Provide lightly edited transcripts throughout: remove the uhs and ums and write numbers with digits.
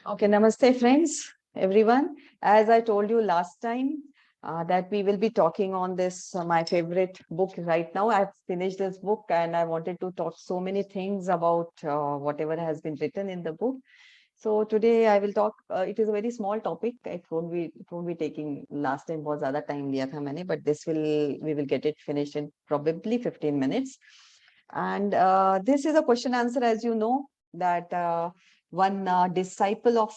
Okay, namaste, friends, everyone. As I told you last time, that we will be talking on this, my favorite book right now. I've finished this book and I wanted to talk so many things about whatever has been written in the book. So today I will talk. It is a very small topic. It won't be taking. Last time was ज़्यादा time लिया था मैंने, but this will we will get it finished in probably 15 minutes. And this is a question answer, as you know, that one disciple of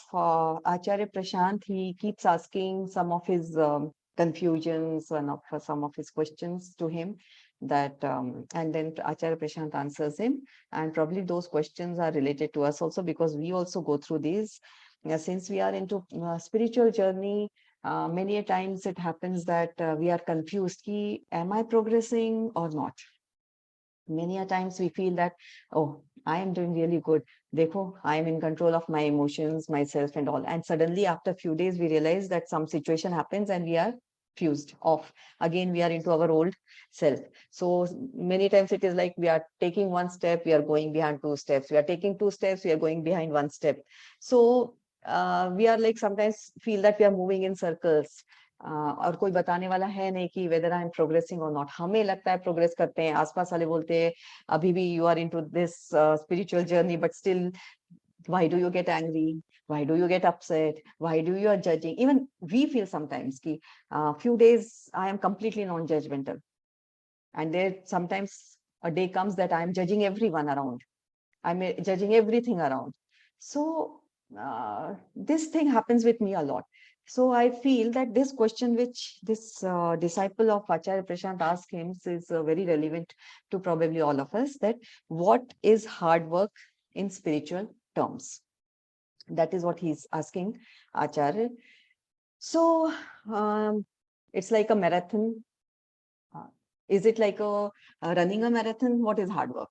Acharya Prashant, he keeps asking some of his confusions and some of his questions to him, that and then Acharya Prashant answers him, and probably those questions are related to us also, because we also go through these. Since we are into spiritual journey, many a times it happens that we are confused, ki, am I progressing or not? Many a times we feel that, oh, I am doing really good. Dekho, I am in control of my emotions, myself and all. And suddenly after a few days, we realize that some situation happens and we are fused off. Again, we are into our old self. So many times it is like we are taking one step, we are going behind two steps. We are taking two steps, we are going behind one step. So we are like sometimes feel that we are moving in circles. और कोई बताने वाला है नहीं कि whether I am progressing or not. हमें लगता है प्रोग्रेस करते हैं, आसपास वाले बोलते हैं अभी भी you are into this spiritual journey, but still why do you get angry, why do you get upset, why do you are judging? Even we feel sometimes कि few days I am completely non-judgmental, and there sometimes a day comes that I am judging everyone around, I'm judging everything around. So this thing happens with me a lot. So I feel that this question which this disciple of Acharya Prashant asked him is very relevant to probably all of us, that what is hard work in spiritual terms? That is what he's asking Acharya. So it's like a marathon. Is it like a running a marathon? What is hard work?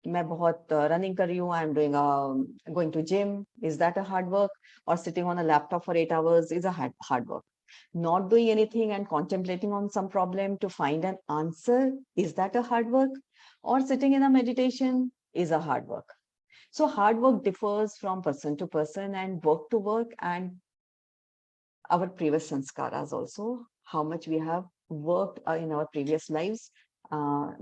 मैं बहुत running कर रही हूँ, I am doing going to gym, is that a hard work? और sitting on a laptop for 8 hours is a hard work? Not doing anything and contemplating on some problem to find an answer, is that a hard work? Or sitting in a meditation is a hard work? So hard work differs from person to person and work to work, and our previous sanskaras also, how much we have worked in our previous lives.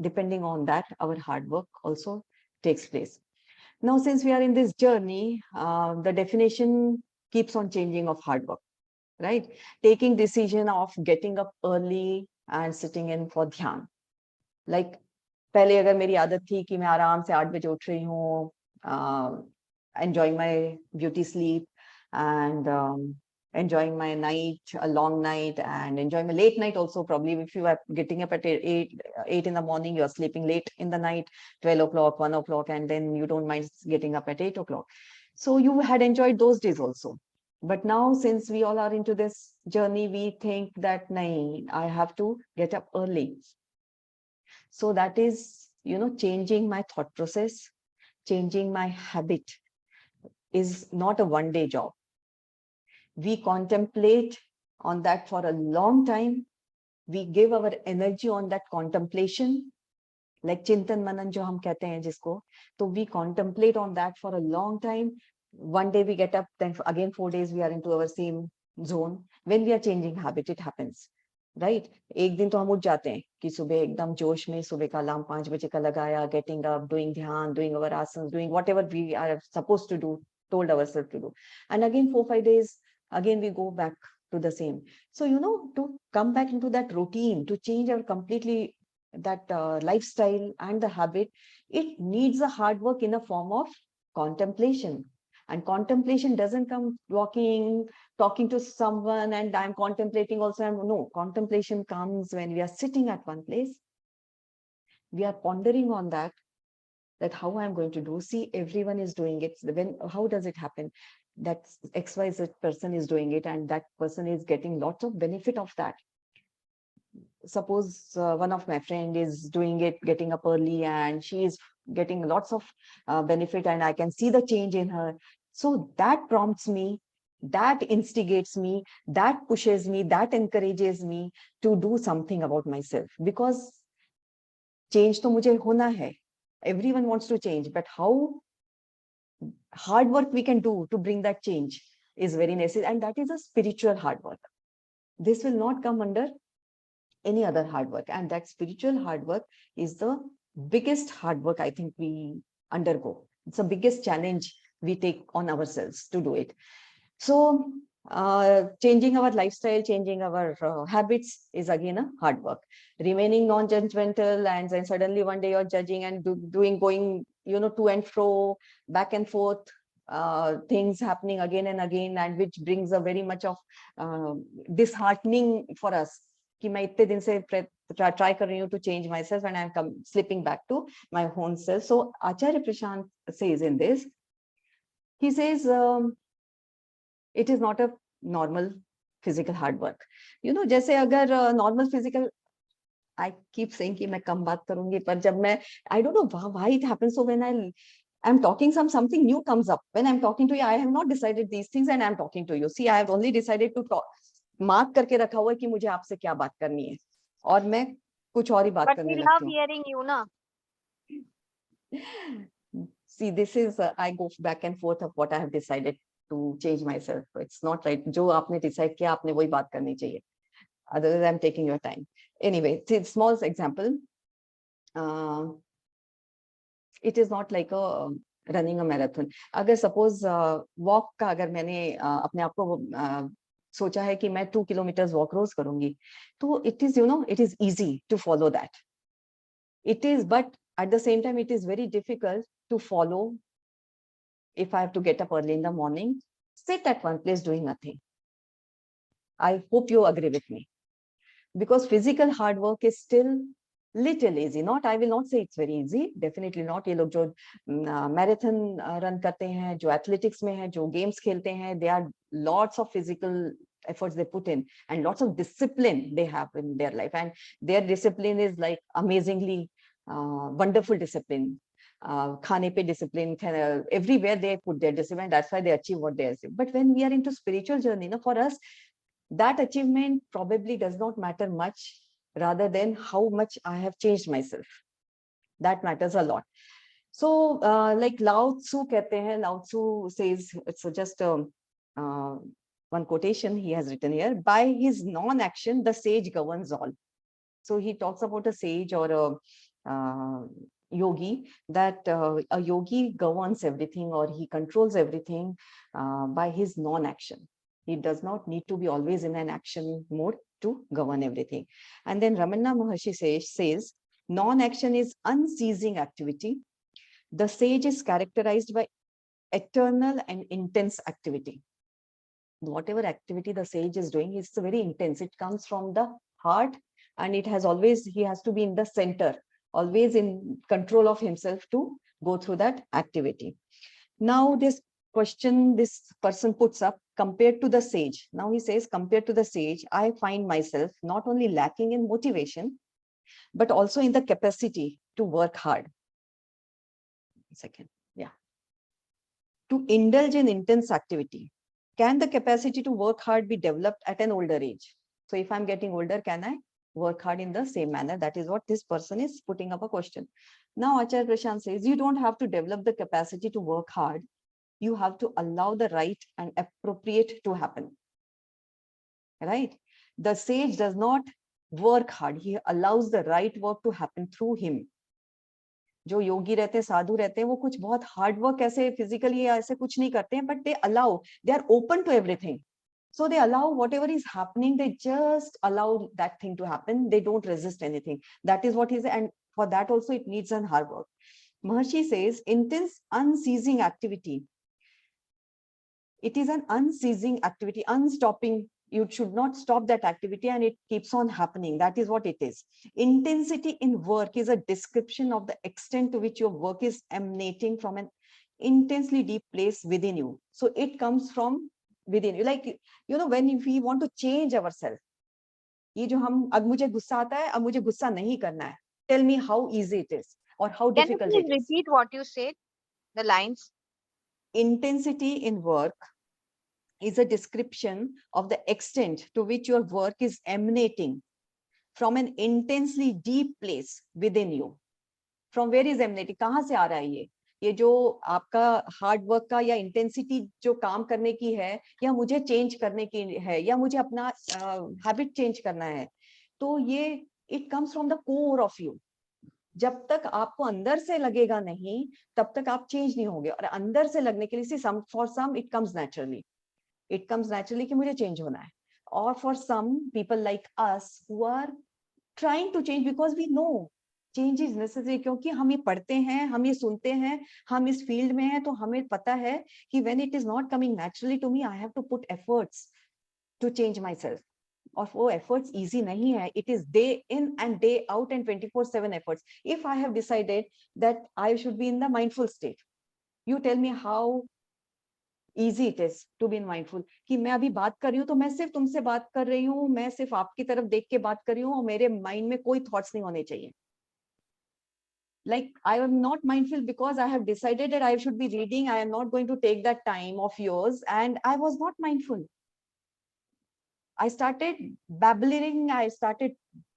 Depending on that, our hard work also takes place. Now, since we are in this journey, the definition keeps on changing of hard work, right? Taking decision of getting up early and sitting in for dhyan. Like, पहले अगर मेरी आदत थी कि मैं आराम से 8 बजे उठ रही हूँ, enjoying my beauty sleep and enjoying my night, a long night, and enjoying my late night also. Probably if you are getting up at 8 in the morning, you are sleeping late in the night, 12 o'clock, 1 o'clock, and then you don't mind getting up at 8 o'clock. So you had enjoyed those days also. But now, since we all are into this journey, we think that, nahi, I have to get up early. So that is, changing my thought process, changing my habit is not a one-day job. We contemplate on that for a long time. We give our energy on that contemplation, like Chintan Manan jo hum kehte hain jisko. So we contemplate on that for a long time. One day we get up, then again 4 days we are into our same zone. When we are changing habit, it happens. Right एक दिन तो हम उठ जाते हैं कि सुबह एकदम जोश में, सुबह का अलार्म 5 बजे का लगाया, getting up, doing dhyan, doing our asan, doing whatever we are supposed to do, told ourselves to do, and again 4-5 days again we go back to the same. So to come back into that routine, to change our completely that lifestyle and the habit, it needs a hard work in a form of contemplation. And contemplation doesn't come talking to someone and I'm contemplating also. No, contemplation comes when we are sitting at one place. We are pondering on that how I'm going to do. See, everyone is doing it. How does it happen? That XYZ person is doing it and that person is getting lots of benefit of that. Suppose one of my friend is doing it, getting up early, and she is getting lots of benefit, and I can see the change in her. So that prompts me, that instigates me, that pushes me, that encourages me to do something about myself. Because change to mujhe hona hai. Everyone wants to change, but how hard work we can do to bring that change is very necessary, and that is a spiritual hard work. This will not come under any other hard work, and that spiritual hard work is the biggest hard work I think we undergo. It's the biggest challenge we take on ourselves to do it. So changing our lifestyle, changing our habits is again a hard work. Remaining non-judgmental, and then suddenly one day you're judging and going to and fro, back and forth, things happening again and again, and which brings a very much of disheartening for us कि मैं इतने दिन से try कर रही हूँ to change myself and I'm slipping back to my own self. So Acharya Prashant says in this, he says it is not a normal physical hard work. जैसे अगर normal physical, I keep saying कि मैं कम बात करूंगी, पर जब मैं, I don't know why it happens. So when I'm talking, something new comes up. When I'm talking to you, I have not decided these things and I'm talking to you. See, I have only decided to talk. Mark करके रखा हुआ है कि मुझे आपसे क्या बात करनी है, और मैं कुछ और ही बात करने लगती हूँ. Hearing you, na? See, this is I go back and forth of what I have decided to change myself. It's not right. जो आपने decide किया, आपने वही बात करनी चाहिए. Otherwise, I'm taking your time. Anyway, small example. It is not like a running a marathon. अगर suppose walk का अगर मैंने अपने आप को सोचा है कि मैं 2 kilometers walk रोज करूंगी, तो it is easy to follow that. It is, but at the same time, it is very difficult to follow if I have to get up early in the morning, sit at one place doing nothing. I hope you agree with me, because physical hard work is still little easy. I will not say it's very easy, definitely not. ये लोग जो marathon run करते हैं, जो athletics में हैं, जो games खेलते हैं, there are lots of physical efforts they put in and lots of discipline they have in their life, and their discipline is like amazingly wonderful discipline. खाने पे discipline, everywhere they put their discipline. That's why they achieve what they achieve. But when we are into spiritual journey, for us, that achievement probably does not matter much, rather than how much I have changed myself. That matters a lot. So like Lao Tzu कहते हैं, Lao Tzu says, it's just one quotation he has written here: by his non-action, the sage governs all. So he talks about a sage or a yogi, that a yogi governs everything, or he controls everything by his non-action. He does not need to be always in an action mode to govern everything. And then Ramana Maharshi says, non-action is unceasing activity. The sage is characterized by eternal and intense activity. Whatever activity the sage is doing is very intense. It comes from the heart, and he has to be in the center, always in control of himself to go through that activity. Now this question this person puts up, compared to the sage. Now he says, compared to the sage, I find myself not only lacking in motivation, but also in the capacity to work hard. Second, yeah. To indulge in intense activity. Can the capacity to work hard be developed at an older age? So if I'm getting older, can I work hard in the same manner? That is what this person is putting up a question. Now Acharya Prashant says, you don't have to develop the capacity to work hard. You have to allow the right and appropriate to happen. Right? The sage does not work hard. He allows the right work to happen through him. जो योगी रहते हैं, साधु रहते हैं, वो कुछ बहुत hard work ऐसे physically ऐसे कुछ नहीं करते हैं, but they allow, they are open to everything. So they allow whatever is happening, they just allow that thing to happen. They don't resist anything. That is what he says, and for that also it needs an hard work. Maharshi says, intense, unceasing activity. It is an unceasing activity, unstopping. You should not stop that activity, and it keeps on happening. That is what it is. Intensity in work is a description of the extent to which your work is emanating from an intensely deep place within you. So it comes from within you. Like, when we want to change ourselves, ये जो हम, अब मुझे गुस्सा आता है, अब मुझे गुस्सा नहीं करना है. Tell me how easy it is or how difficult it is. Can you please repeat what you said, the lines? Intensity in work is a description of the extent to which your work is emanating from an intensely deep place within you. From where is emanating? कहाँ से आ रहा है ये? ये जो आपका hard work का या इंटेंसिटी जो काम करने की है, या मुझे चेंज करने की है, या मुझे अपना हैबिट चेंज करना है, तो ये it comes from the core of you. जब तक आपको अंदर से लगेगा नहीं, तब तक आप चेंज नहीं होंगे. और अंदर से लगने के लिए some for some it comes naturally, कि मुझे चेंज होना है. और for some people like us who are trying to change because we know change is necessary, क्योंकि हम ये पढ़ते हैं, हम ये सुनते हैं, हम इस फील्ड में हैं, तो हमें पता है कि when it is not coming naturally to me, I have to put efforts to change myself. और वो एफर्ट्स इजी नहीं है. It is day in and day out and 24/7 efforts. If I have decided that I should be in the mindful state, you tell me how easy it is to be in mindful. कि मैं अभी बात कर रही हूँ तो मैं सिर्फ तुमसे बात कर रही हूँ, मैं सिर्फ आपकी तरफ देख के बात कर रही हूँ, और मेरे माइंड में कोई थॉट्स नहीं होने चाहिए. Like I am not mindful because I have decided that I should be reading. I am not going to take that time of yours, and I was not mindful. I started babbling, I started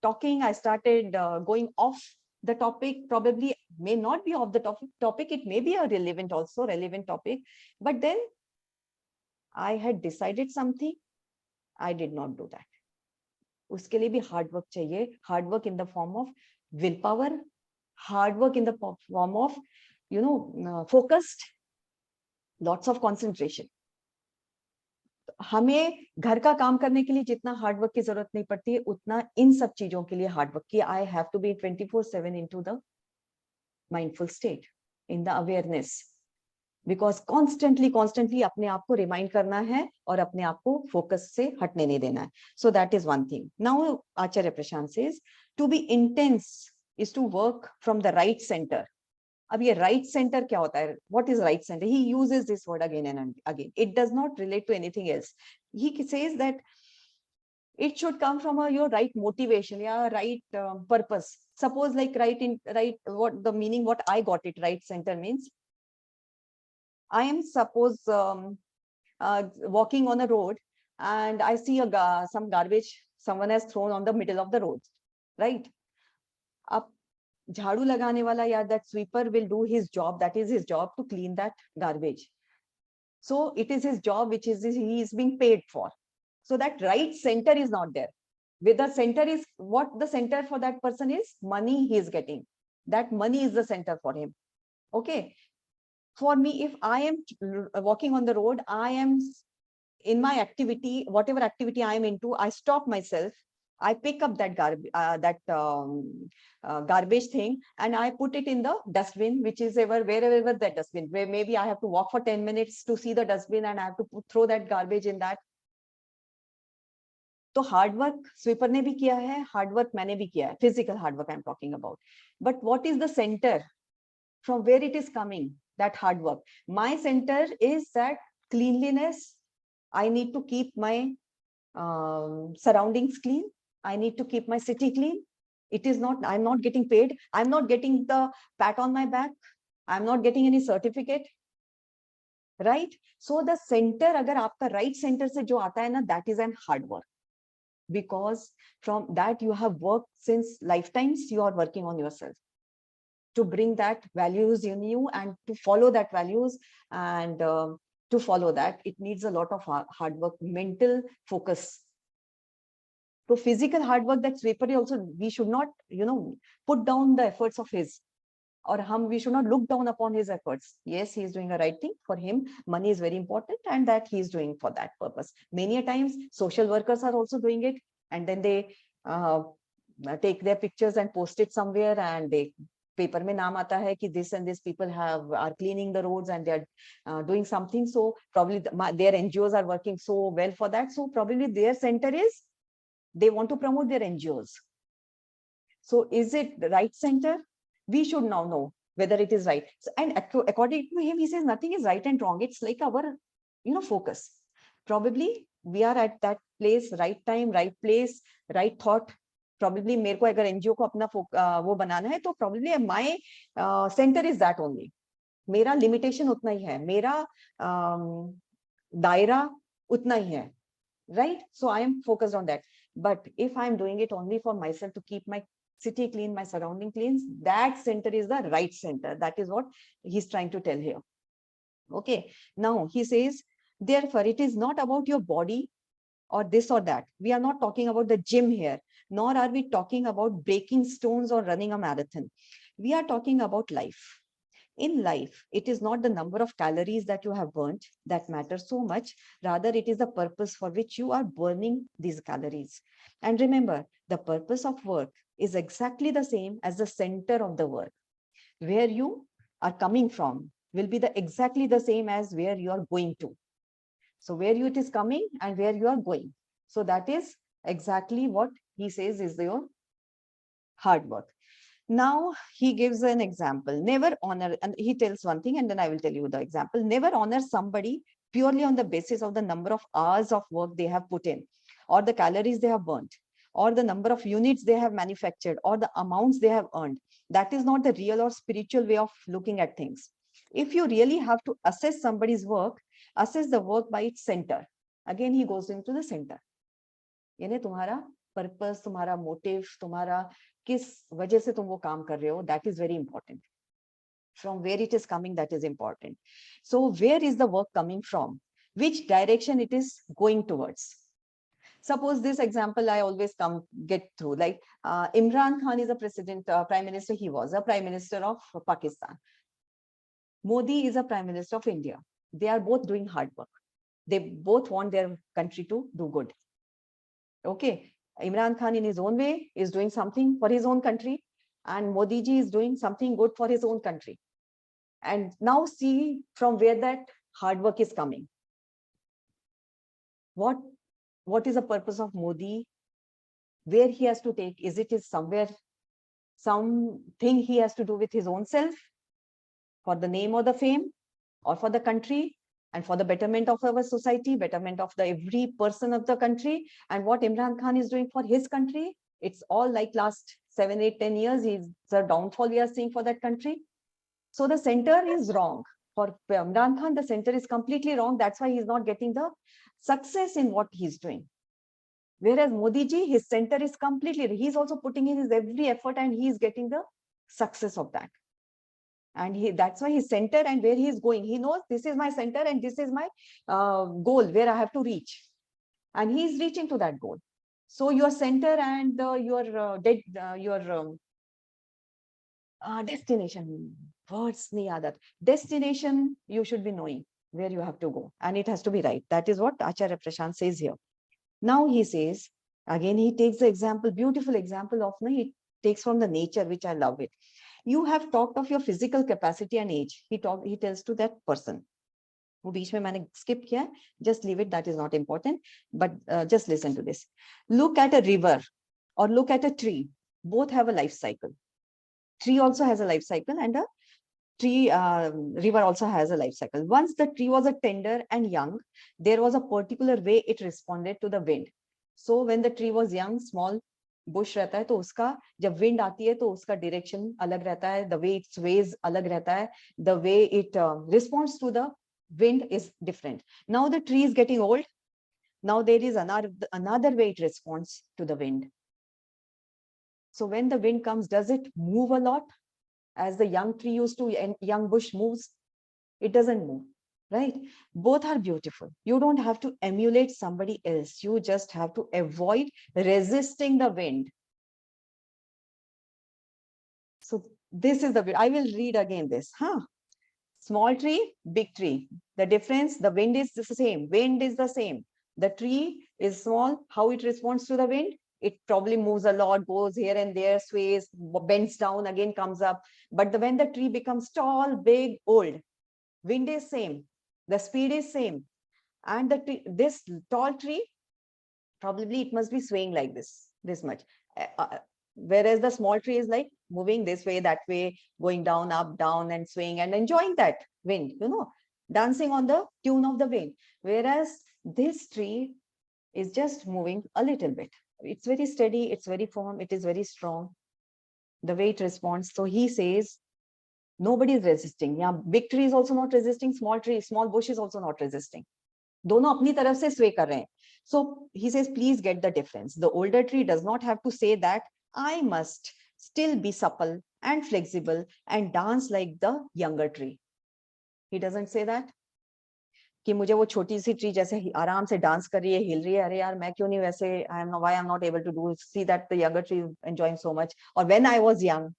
talking, I started going off the topic. Probably may not be off the topic, it may be a relevant topic, but then I had decided something, I did not do that. उसके लिए भी hard work चाहिए. Hard work in the form of will power, hard work in the form of focused, lots of concentration. हमें घर का काम करने के लिए जितना हार्ड वर्क की जरूरत नहीं पड़ती है, उतना इन सब चीजों के लिए हार्ड वर्क की. I have to be 24/7 into the mindful state, in the awareness, because constantly अपने आप को रिमाइंड करना है और अपने आप को फोकस से हटने नहीं देना है. So that is one thing. Now Acharya Prashant says to be intense is to work from the right centre. अब ये राइट सेंटर क्या होता है? What is right centre? He uses this word again and again. It does not relate to anything else. He says that it should come from your right motivation, yeah, right purpose. Suppose like what the meaning, what I got it, right center means I am suppose walking on a road and I see some garbage someone has thrown on the middle of the road, right? Up jhadu lagane wala, yeah, that sweeper will do his job. That is his job, to clean that garbage. So it is his job, which is he is being paid for. So that right center is not there. With the center is what the center for that person is? Money he is getting. That money is the center for him. Okay. For me, if I am walking on the road, I am in my activity, whatever activity I am into, I stop myself. I pick up that garbage thing and I put it in the dustbin, which is wherever that dustbin, where maybe I have to walk for 10 minutes to see the dustbin and I have to throw that garbage in that. तो hard work sweeper ने भी किया है, hard work मैंने भी किया है, physical hard work I am talking about. But what is the centre from where it is coming, that hard work? My centre is that cleanliness. I need to keep my surroundings clean. I need to keep my city clean. It is not, I'm not getting paid. I'm not getting the pat on my back. I'm not getting any certificate. Right? So the center, agar aapka right center se jo aata hai na, that is an hard work. Because from that you have worked since lifetimes, you are working on yourself to bring that values in you and to follow that values. And to follow that, it needs a lot of hard work, mental focus. So physical hard work, that sweeper also, we should not, put down the efforts of his, or we should not look down upon his efforts. Yes, he is doing a right thing. For him, money is very important, and that he is doing for that purpose. Many a times, social workers are also doing it, and then they take their pictures and post it somewhere, and they paper mein naam aata hai ki this and this people are cleaning the roads and they are doing something. So probably their NGOs are working so well for that. So probably their center is they want to promote their NGOs. So is it the right center? We should now know whether it is right. So, and according to him, he says nothing is right and wrong. It's like our, focus. Probably we are at that place, right time, right place, right thought. Probably मेरे को अगर NGO को अपना वो बनाना है, तो probably my center is that only. मेरा limitation उतना ही है, मेरा दायरा उतना ही है, right? So I am focused on that. But if I'm doing it only for myself to keep my city clean, my surrounding clean, that center is the right center. That is what he's trying to tell here. Okay. Now he says, therefore, it is not about your body or this or that. We are not talking about the gym here, nor are we talking about breaking stones or running a marathon. We are talking about life. In life, it is not the number of calories that you have burnt that matters so much. Rather, it is the purpose for which you are burning these calories. And remember, the purpose of work is exactly the same as the center of the work. Where you are coming from will be exactly the same as where you are going to. So where it is coming and where you are going. So that is exactly what he says is your hard work. Now he gives an example. Never honor, and he tells one thing, and then I will tell you the example. Never honor somebody purely on the basis of the number of hours of work they have put in, or the calories they have burnt, or the number of units they have manufactured, or the amounts they have earned. That is not the real or spiritual way of looking at things. If you really have to assess somebody's work, assess the work by its center. Again, he goes into the center. यानी तुम्हारा purpose, तुम्हारा motive, तुम्हारा किस वजह से तुम वो काम कर रहे हो, that is very important. From where it is coming, that is important. So where is the work coming from? Which direction it is going towards? Suppose this example I always get through, like Imran Khan is a president, prime minister. He was a prime minister of Pakistan. Modi is a prime minister of India. They are both doing hard work. They both want their country to do good. Okay, Imran Khan in his own way is doing something for his own country, and Modi ji is doing something good for his own country. And now see from where that hard work is coming. What is the purpose of Modi? Where he has to take? Is it somewhere, something he has to do with his own self, for the name or the fame, or for the country, and for the betterment of our society, betterment of every person of the country? And what Imran Khan is doing for his country, it's all like last 7, 8, 10 years, he's the downfall we are seeing for that country. So the center is wrong. For Imran Khan, the center is completely wrong. That's why he's not getting the success in what he's doing. Whereas Modi ji, his center is completely, he's also putting in his every effort and he's getting the success of that. And that's why his center and where he is going. He knows this is my center and this is my goal where I have to reach. And he is reaching to that goal. So your center and your destination, words nahi yaad aate. Destination, you should be knowing where you have to go. And it has to be right. That is what Acharya Prashant says here. Now he says, again, he takes the example, beautiful example of, he takes from the nature, which I love it. You have talked of your physical capacity and age. He tells to that person. वो बीच में मैंने skip किया, just leave it, that is not important, but just listen to this. Look at a river or look at a tree. Both have a life cycle. Tree also has a life cycle, and a river also has a life cycle. Once the tree was a tender and young, there was a particular way it responded to the wind. So when the tree was young, small bush रहता है, तो उसका जब wind आती है तो उसका direction अलग रहता है, the way it sways अलग रहता है, the way it responds to the wind is different. Now the tree is getting old. Now there is another way it responds to the wind. So when the wind comes, does it move a lot as the young tree used to, and young bush moves? It doesn't move, right? Both are beautiful. You don't have to emulate somebody else. You just have to avoid resisting the wind. So this is I will read again this. Small tree, big tree. The difference, the wind is the same. Wind is the same. The tree is small. How it responds to the wind? It probably moves a lot, goes here and there, sways, bends down, again comes up. But when the tree becomes tall, big, old, wind is same. The speed is same. And this tall tree, probably it must be swaying like this much. Whereas the small tree is like moving this way, that way, going down, up, down, and swaying and enjoying that wind, dancing on the tune of the wind. Whereas this tree is just moving a little bit. It's very steady, it's very firm, it is very strong, the way it responds. So he says, nobody is resisting. Yeah, big tree is also not resisting, small bush is also not resisting. दोनों अपनी तरफ से sway कर रहे हैं. So he says, please get the difference. The older tree does not have to say that I must still be supple and flexible and dance like the younger tree. He doesn't say that. कि मुझे वो छोटी सी tree जैसे आराम से dance कर रही है, हिल रही है, अरे यार मैं क्यों नहीं वैसे, why I'm not able to do, see that the younger tree is enjoying so much. Or when I was young,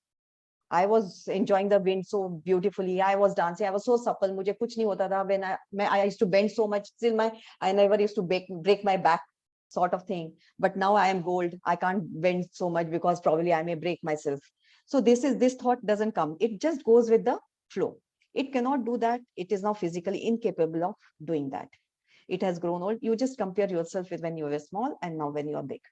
I was enjoying the wind so beautifully. I was dancing. I was so supple. मुझे कुछ नहीं होता था. When I used to bend so much. Still I never used to break my back, sort of thing. But now I am old. I can't bend so much because probably I may break myself. So this thought doesn't come. It just goes with the flow. It cannot do that. It is now physically incapable of doing that. It has grown old. You just compare yourself with when you were small and now when you are big.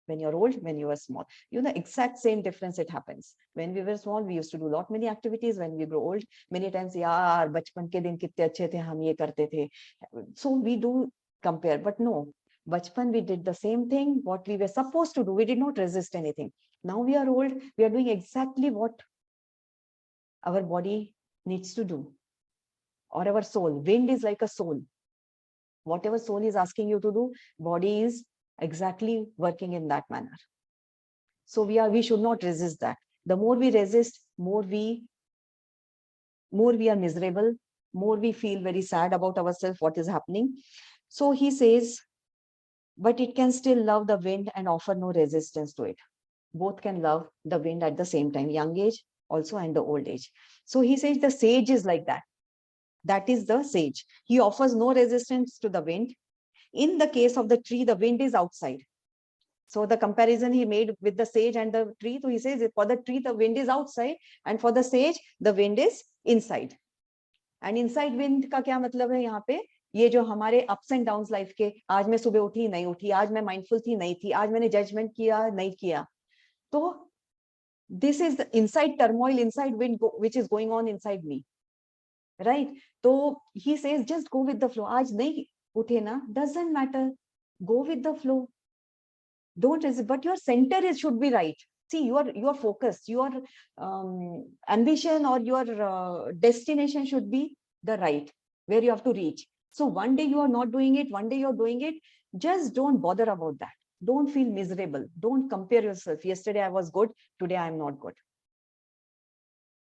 When you're old, when you were small, you know, exact same difference it happens. When we were small, we used to do lot many activities. When we grow old, many times, yaar, bachpan ke din kitne achhe the, hum ye karte the. So we do compare, but no, bachpan we did the same thing, what we were supposed to do. We did not resist anything. Now we are old, we are doing exactly what our body needs to do. Or our soul. Wind is like a soul. Whatever soul is asking you to do, body is exactly working in that manner. So we should not resist that. The more we resist, more we are miserable, more we feel very sad about ourselves, what is happening. So he says, but it can still love the wind and offer no resistance to it. Both can love the wind at the same time, young age also and the old age. So he says the sage is like that. That is the sage. He offers no resistance to the wind. In the case of the tree, the wind is outside. So the comparison he made with the sage and the tree, so he says for the tree, the wind is outside, and for the sage, the wind is inside. And inside wind का क्या मतलब है यहाँ पे? ये जो हमारे ups and downs life के, आज मैं सुबह उठी नहीं उठी, आज मैं mindful थी नहीं थी, आज मैंने judgment किया नहीं किया. तो this is the inside turmoil, inside wind which is going on inside me. Right? So he says just go with the flow. आज नहीं उठे ना, doesn't matter. Go with the flow. Don't resist, but your center should be right. See, your focus, your ambition or your destination should be the right, where you have to reach. So one day you are not doing it, one day you're doing it. Just don't bother about that. Don't feel miserable. Don't compare yourself. Yesterday I was good, today I'm not good.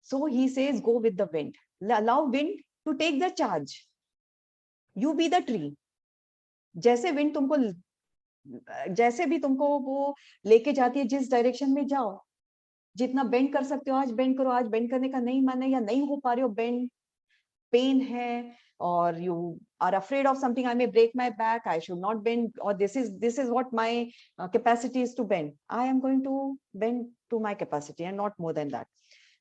So he says, go with the wind. Allow wind to take the charge. You be the tree. जैसे wind तुमको जैसे भी तुमको वो लेके जाती है, जिस डायरेक्शन में जाओ, जितना बेंड कर सकते हो आज बेंड करो. आज बेंड करने का नहीं मन है या नहीं हो पा रहे हो, बेंड पेन है, or you are afraid of something, I may break my back, I should not bend, or this is what my capacity is to bend. I am going to bend to my capacity and not more than that.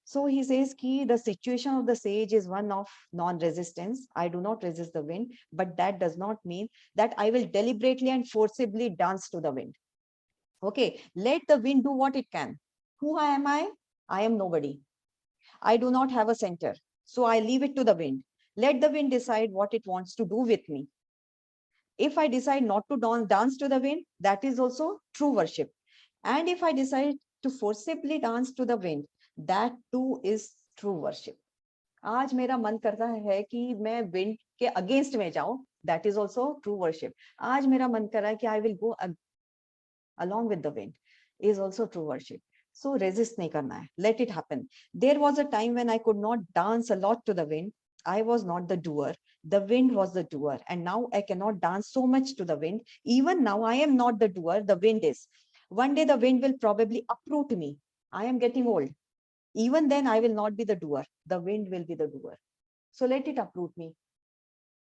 So he says ki the situation of the sage is one of non-resistance. I do not resist the wind, but that does not mean that I will deliberately and forcibly dance to the wind. Okay, let the wind do what it can. Who am I? I am nobody. I do not have a center. So I leave it to the wind. Let the wind decide what it wants to do with me. If I decide not to dance to the wind, that is also true worship. And if I decide to forcibly dance to the wind, that too is true worship. आज मेरा मन करता है कि मैं wind के against में जाऊं, that is also true worship. आज मेरा मन कर रहा है कि I will go along with the wind, is also true worship. So resist nahi karna hai. Let it happen. There was a time when I could not dance a lot to the wind. I was not the doer. The wind was the doer. And now I cannot dance so much to the wind. Even now I am not the doer. The wind is. One day the wind will probably uproot me. I am getting old. Even then I will not be the doer. The wind will be the doer. So let it uproot me.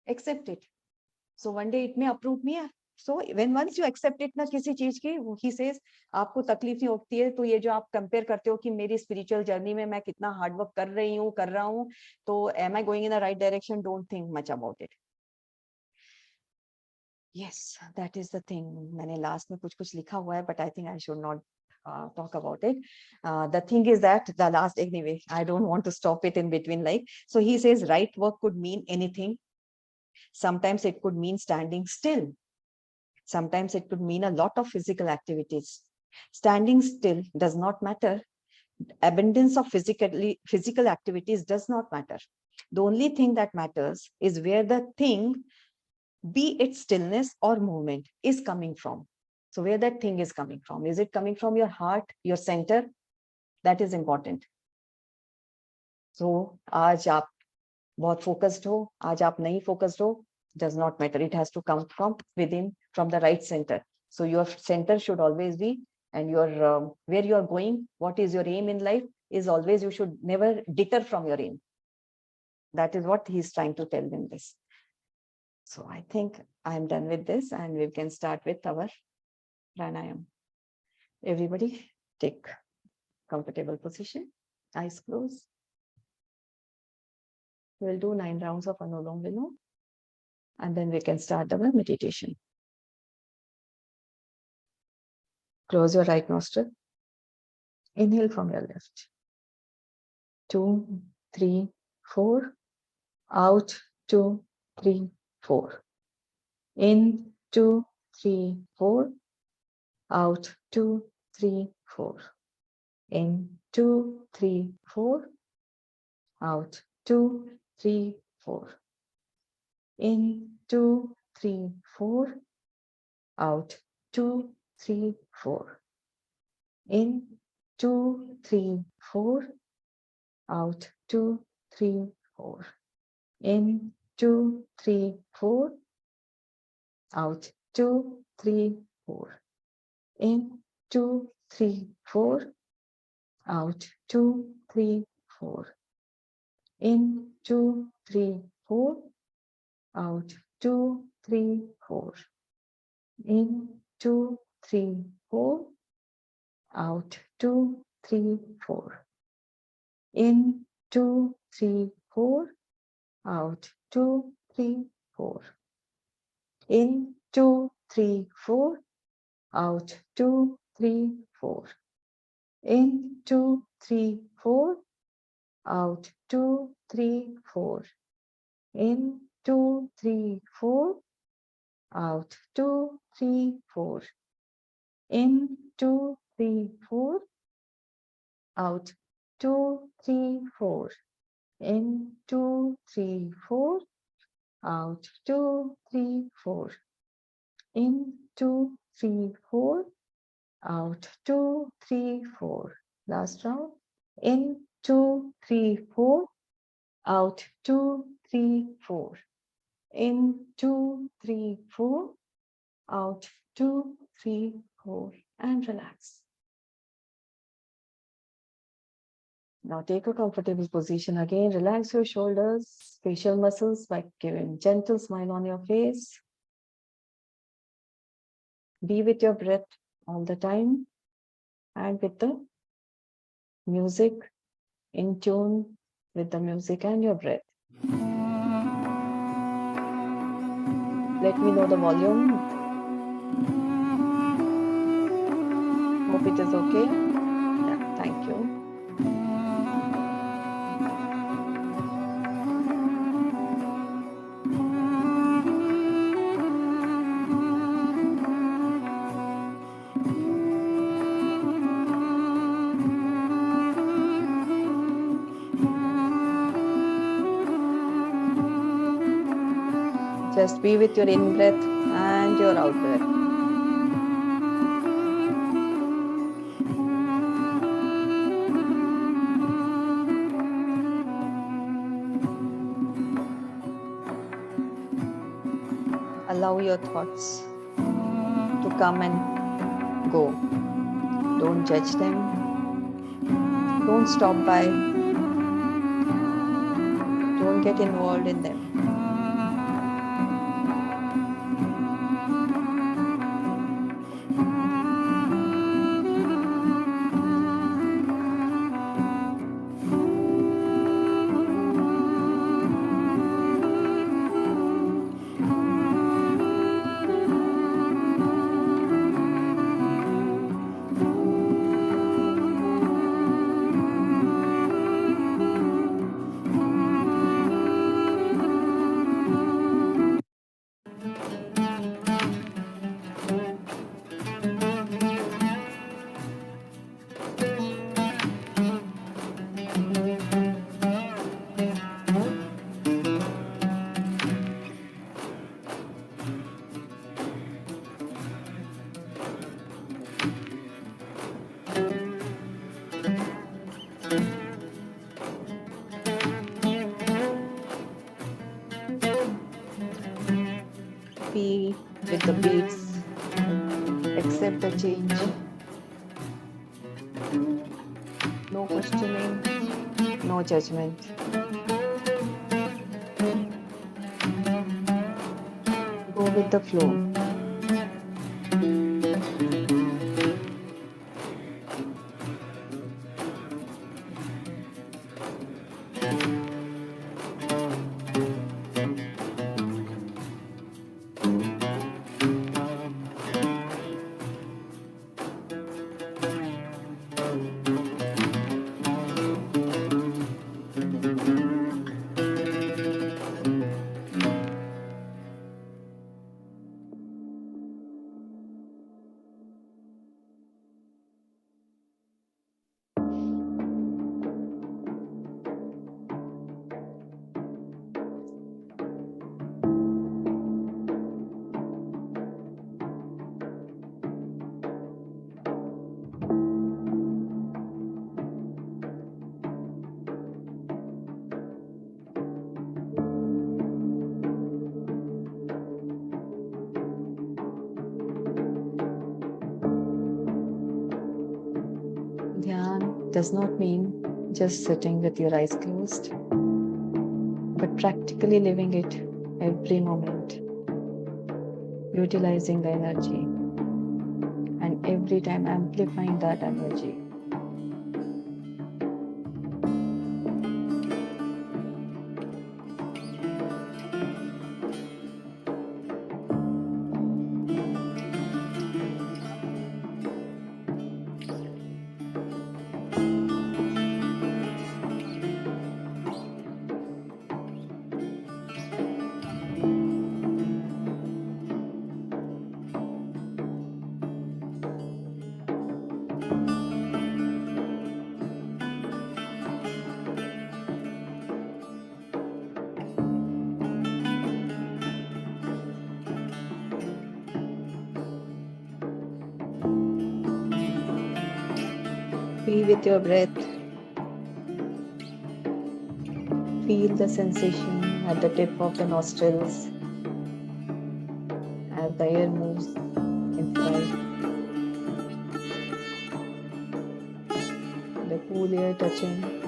Accept it. So one day it may uproot me. So when once you accept it ना किसी चीज की, he says आपको तकलीफ नहीं होती है, तो ये जो आप कंपेयर करते हो कि मेरी स्पिरिचुअल जर्नी में मैं कितना हार्ड वर्क कर रहा हूँ, तो am I going in the right direction? Don't think much about it. Yes, that is the thing. मैंने लास्ट में कुछ लिखा हुआ है, but I think I should not talk about it. The thing is that the last, anyway, I don't want to stop it in between. Like, so he says right work could mean anything. Sometimes it could mean standing still. Sometimes it could mean a lot of physical activities. Standing still does not matter. Abundance of physical activities does not matter. The only thing that matters is where the thing be it stillness or movement, is coming from. So where that thing is coming from? Is it coming from your heart, your center? That is important. So आज आप बहुत focused हो, आज आप नहीं focused हो, does not matter. It has to come from within, from the right center. So your center should always be, and your where you are going, what is your aim in life, is always, you should never deter from your aim. That is what he is trying to tell in this. So I think I am done with this, and we can start with our pranayam. Everybody take comfortable position, eyes closed. We'll do 9 rounds of Anulom Vilom, and then we can start our meditation. Close your right nostril. Inhale from your left. 2, 3, 4. Out, 2, 3, 4. In, 2, 3, 4. Out, 2, 3, 4. In, 2, 3, 4. Out, 2, 3, 4. In, 2, 3, 4. Out, 2, 3, 4. In, 2, 3, 4. Out, 2, 3, 4. In, 2, 3, 4. Out, 2, 3, 4. In, 2, 3, 4. Out, 2, 3, 4. In, 2, 3, 4. Out, 2, 3, 4. In, 2, 3, 4. Out, 2, 3, 4. In, 2, 3, 4. Out, 2, 3, 4. In, 2, 3, 4. Out, 2, 3, 4. In, 2, 3, 4. Out, 2, 3, 4. In, 2, 3, 4. Out, 2, 3, 4. In, 2, 3, 4. Out, 2, 3, 4. In, 2, 3, 4. Out, 2, 3, 4. In, 2, 3, 4. Out, 2, 3, 4. Last round. In, 2, 3, 4. Out, 2, 3, 4. In, 2, 3, 4. Out, 2, 3, 4. And relax. Now take a comfortable position again. Relax your shoulders, facial muscles by giving gentle smile on your face. Be with your breath all the time and with the music, in tune with the music and your breath. Let me know the volume. Hope it is okay. Yeah, thank you. Just be with your in breath and your out breath. Allow your thoughts to come and go. Don't judge them. Don't stop by. Don't get involved in them. change. No questioning, no judgment. Go with the flow. Dhyan does not mean just sitting with your eyes closed, but practically living it every moment, utilizing the energy, and every time amplifying that energy. Be with your breath. Feel the sensation at the tip of the nostrils as the air moves inside. The cool air touching.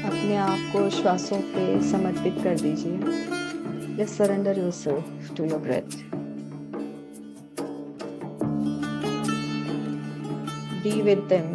अपने आप को श्वासों पे समर्पित कर दीजिए. Just surrender yourself to your breath. Be with them.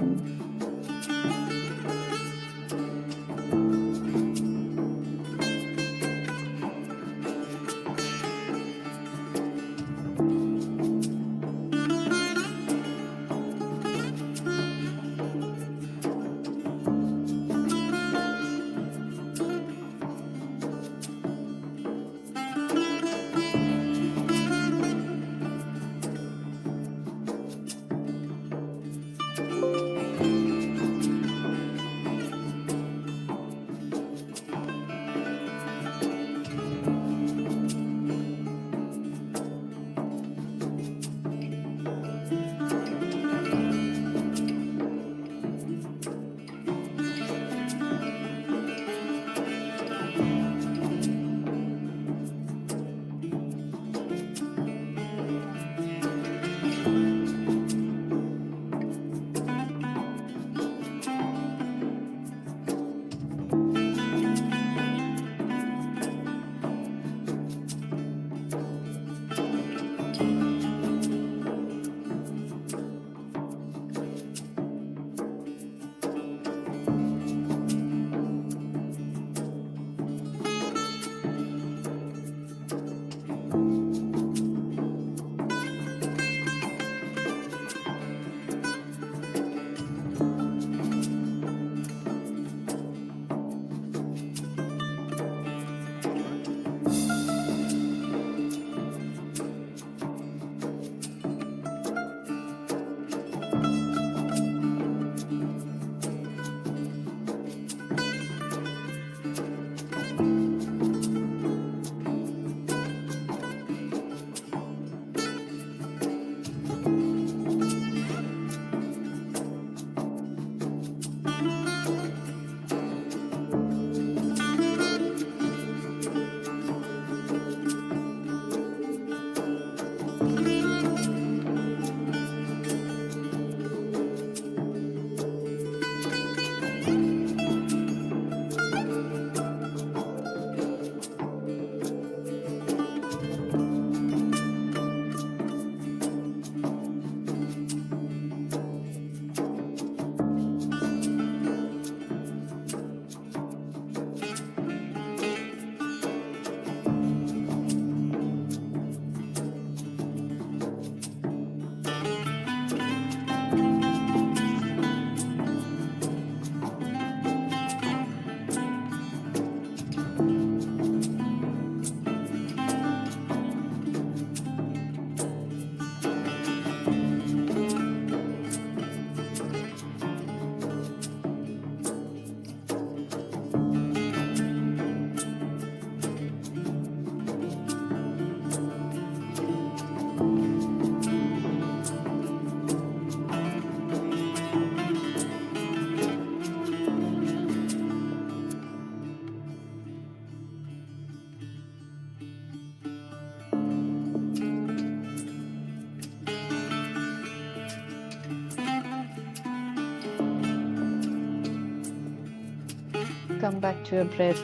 Come back to your breath.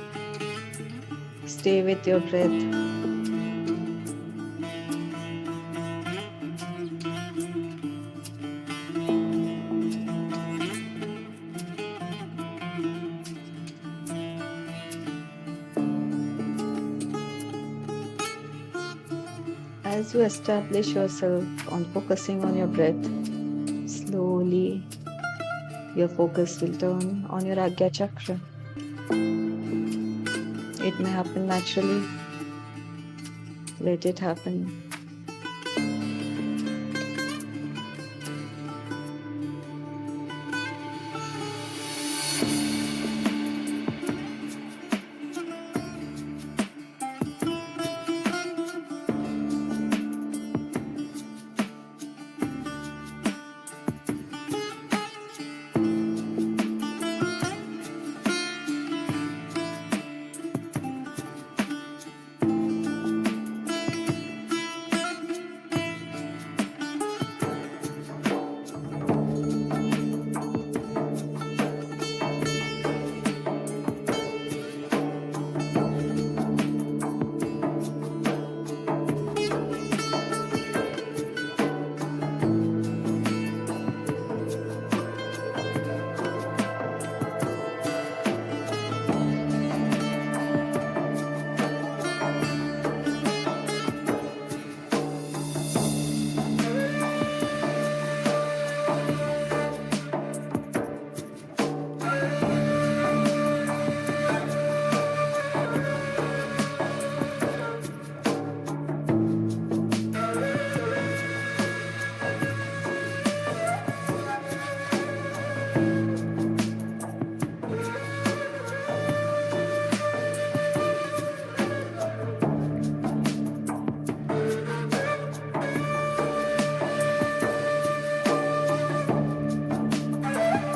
Stay with your breath. As you establish yourself on focusing on your breath, slowly your focus will turn on your Agya Chakra. It may happen naturally. Let it happen.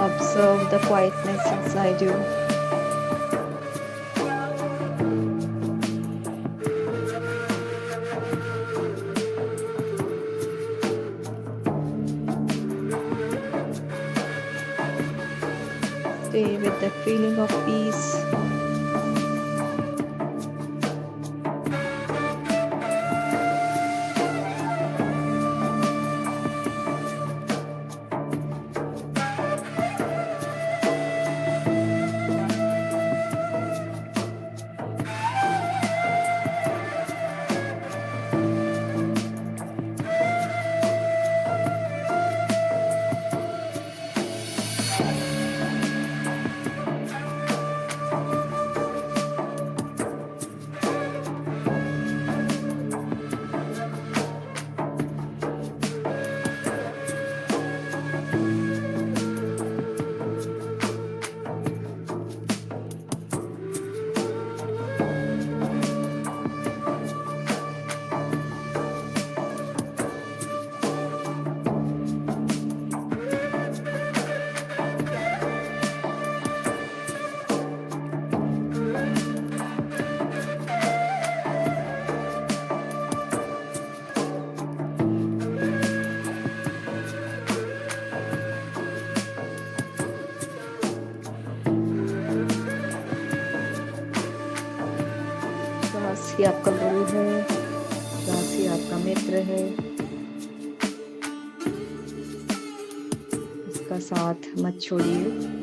Observe the quietness inside you. Stay with that feeling of peace. श्वास ही आपका गुरु है, श्वास ही आपका मित्र है। इसका साथ मत छोड़िए।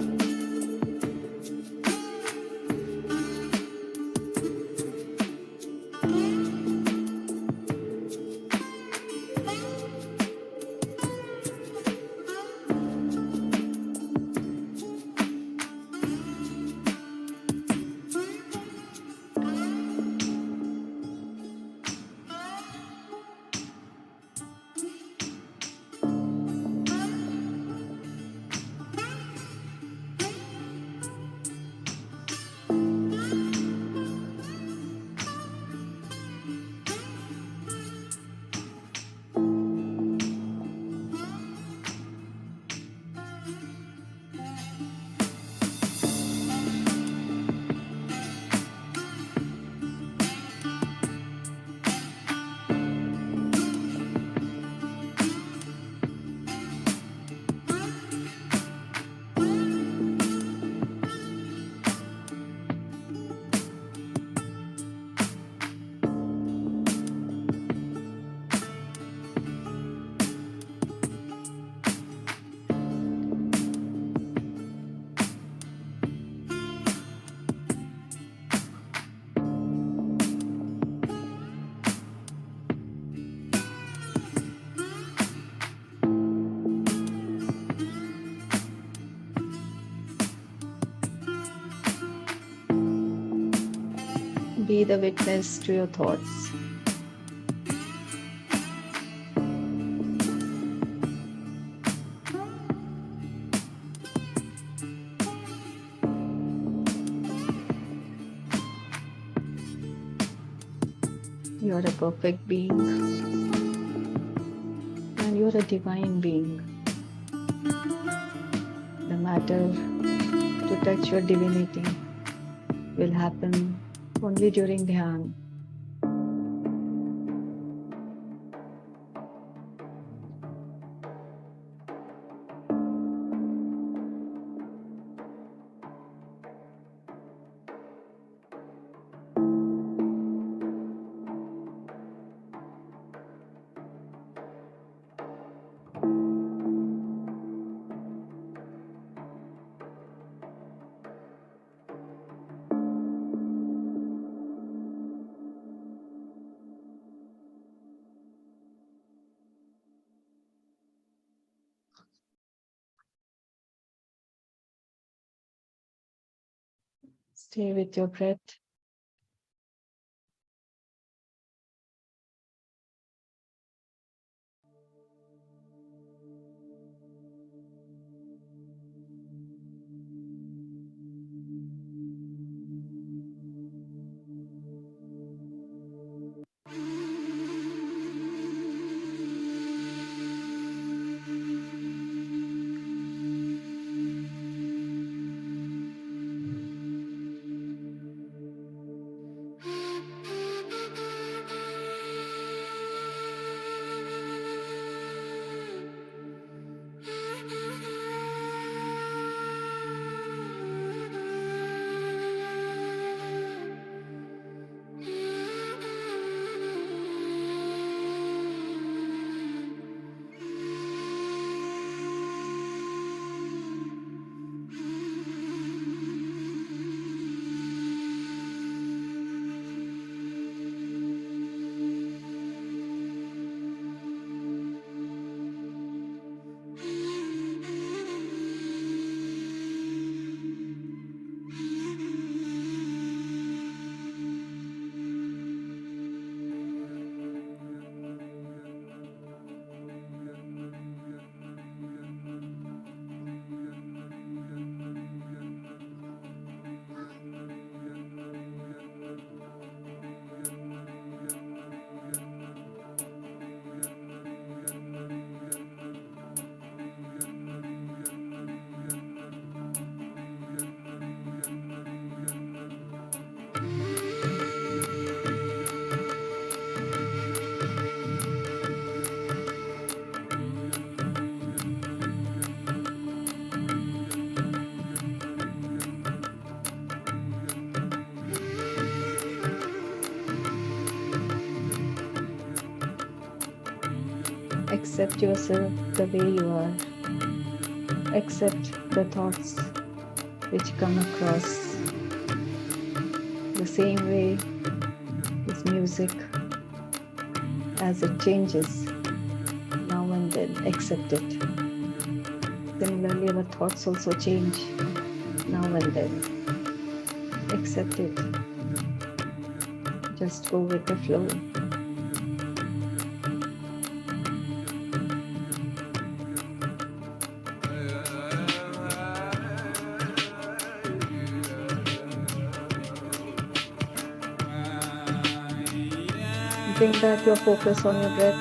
Be the witness to your thoughts. You are a perfect being, and you are a divine being. The matter to touch your divinity will happen only during Dhyan. Stay with your breath. Accept yourself the way you are. Accept the thoughts which come across. The same way is music, as it changes now and then. Accept it. Similarly, our thoughts also change now and then. Accept it. Just go with the flow. Bring back your focus on your breath.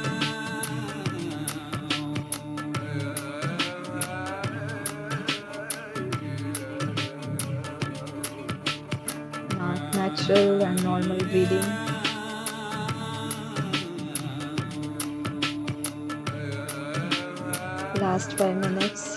Natural and normal breathing. Last 5 minutes.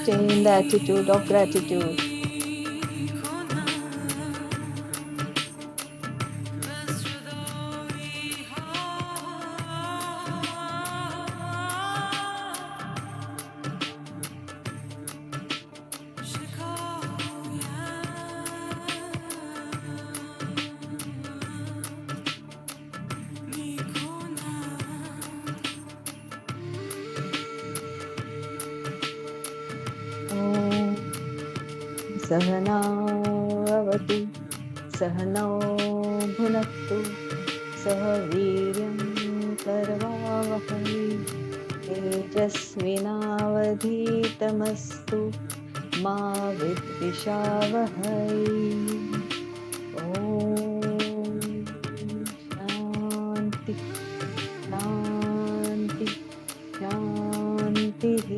stay in the attitude of gratitude. सहनावतु सहनौ भुनक्तु सह वीर्यं करवावहै तेजस्विनावधीतमस्तु मा विद्विषावहै ॐ शान्ति शान्ति शान्तिः।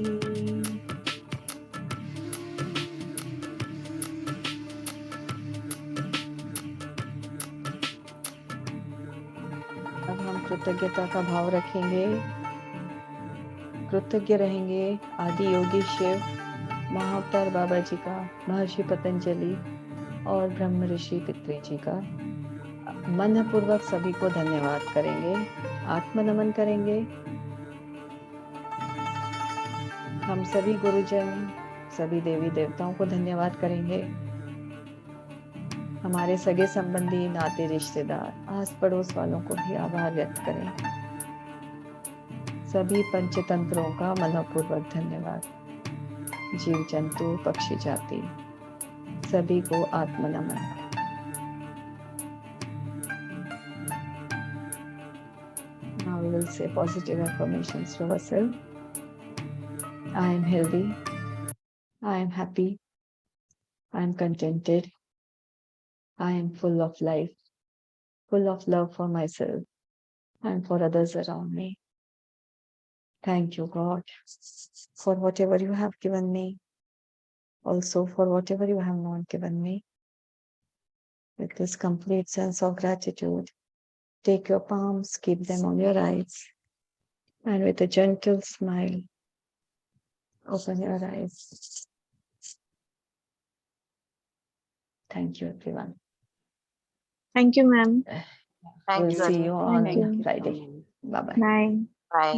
अब हम कृतज्ञता का भाव रखेंगे, कृतज्ञ रहेंगे आदि योगी शिव, महाअवतार बाबा जी का, महर्षि पतंजलि और ब्रह्म ऋषि पितृ जी का। मन पूर्वक सभी को धन्यवाद करेंगे, आत्मनमन करेंगे। हम सभी गुरुजन, सभी देवी देवताओं को धन्यवाद करेंगे। हमारे सगे संबंधी, नाते रिश्तेदार, आस पड़ोस वालों को भी आभार व्यक्त करें। सभी पंचतंत्रों का मनपूर्वक धन्यवाद। जीव जंतु, पक्षी जाति, सभी को आत्मनमन। Now we will say positive affirmations to ourselves. I am healthy. I am happy. I am contented. I am full of life, full of love for myself and for others around me. Thank you, God, for whatever you have given me, also for whatever you have not given me. With this complete sense of gratitude, take your palms, keep them on your eyes, and with a gentle smile, open your eyes. Thank you, everyone. Thank you, ma'am. We'll see you on Thank you. Friday. Bye-bye. Bye.